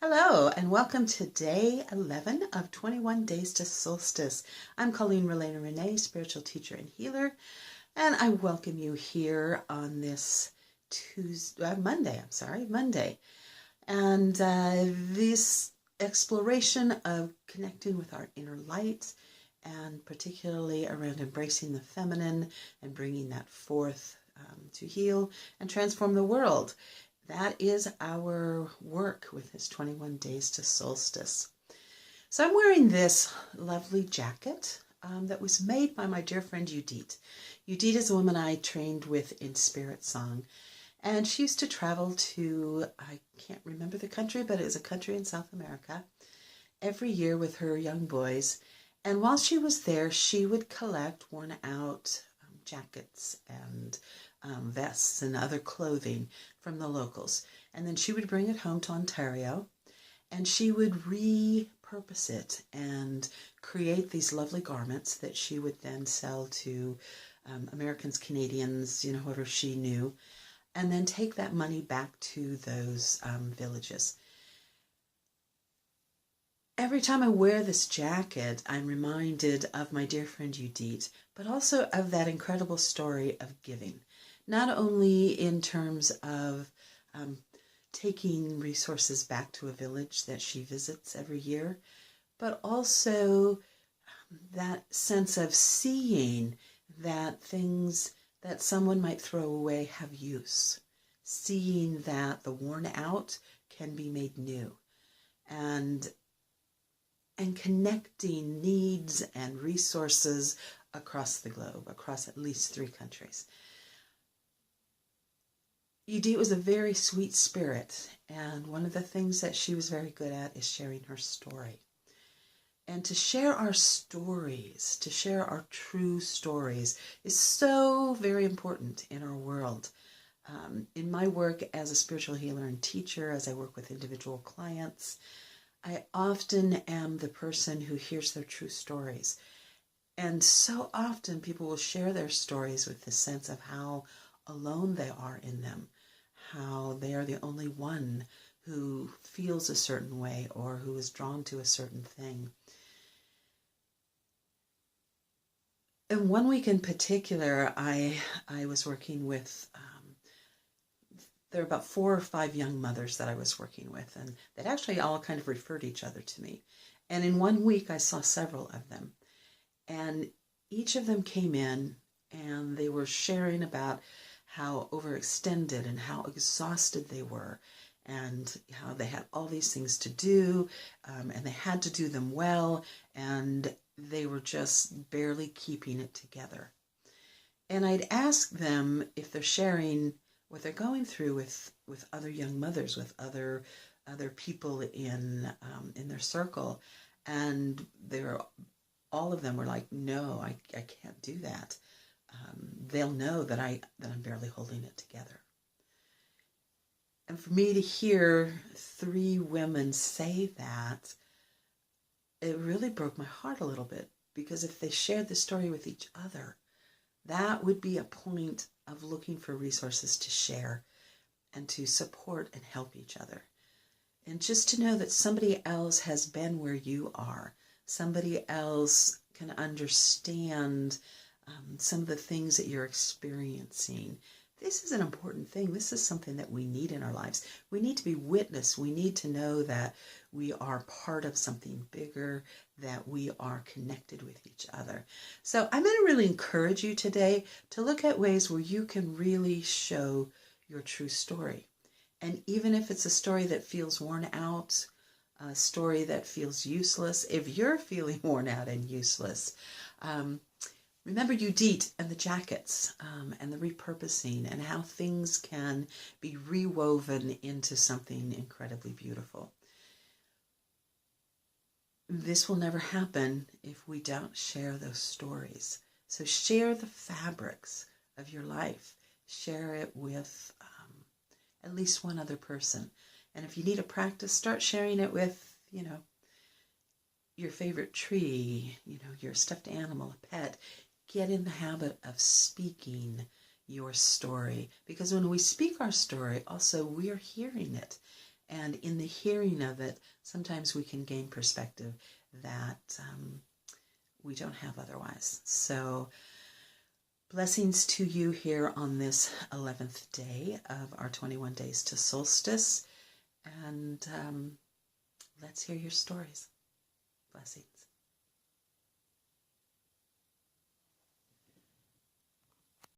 Hello, and welcome to day 11 of 21 Days to Solstice. I'm Coleen Renee, spiritual teacher and healer, and I welcome you here on this Monday. And this exploration of connecting with our inner light, and particularly around embracing the feminine and bringing that forth to heal and transform the world. That is our work with this 21 Days to Solstice. So I'm wearing this lovely jacket that was made by my dear friend Judith. Judith is a woman I trained with in Spirit Song. And she used to travel to, I can't remember the country, but it was a country in South America, every year with her young boys. And while she was there, she would collect worn out jackets and vests and other clothing from the locals. And then she would bring it home to Ontario and she would repurpose it and create these lovely garments that she would then sell to Americans, Canadians, whoever she knew, and then take that money back to those villages. Every time I wear this jacket, I'm reminded of my dear friend Judith, but also of that incredible story of giving. Not only in terms of taking resources back to a village that she visits every year, but also that sense of seeing that things that someone might throw away have use. Seeing that the worn out can be made new. And connecting needs and resources across the globe, across at least 3 countries. Judith was a very sweet spirit, and one of the things that she was very good at is sharing her story. And to share our stories, to share our true stories, is so very important in our world. In my work as a spiritual healer and teacher, as I work with individual clients, I often am the person who hears their true stories. And so often people will share their stories with the sense of how alone they are in them, how they are the only one who feels a certain way or who is drawn to a certain thing. And one week in particular, I was working with there were about 4 or 5 young mothers that I was working with, and that actually all kind of referred each other to me. And in one week, I saw several of them. And each of them came in, and they were sharing about how overextended and how exhausted they were, and how they had all these things to do, and they had to do them well, and they were just barely keeping it together. And I'd ask them if they're sharing what they're going through with other young mothers, with other people in their circle, and all of them were like, "No, I can't do that." They'll know that I'm barely holding it together. And for me to hear 3 women say that, it really broke my heart a little bit, because if they shared the story with each other, that would be a point of looking for resources to share and to support and help each other. And just to know that somebody else has been where you are, somebody else can understand some of the things that you're experiencing. This is an important thing. This is something that we need in our lives. We need to be witnessed. We need to know that we are part of something bigger, that we are connected with each other. So I'm going to really encourage you today to look at ways where you can really show your true story. And even if it's a story that feels worn out, a story that feels useless, if you're feeling worn out and useless, remember Judith and the jackets and the repurposing and how things can be rewoven into something incredibly beautiful. This will never happen if we don't share those stories. So share the fabrics of your life. Share it with at least one other person. And if you need a practice, start sharing it with, your favorite tree, your stuffed animal, a pet. Get in the habit of speaking your story, because when we speak our story, also we are hearing it. And in the hearing of it, sometimes we can gain perspective that we don't have otherwise. So blessings to you here on this 11th day of our 21 days to solstice. And let's hear your stories. Blessings.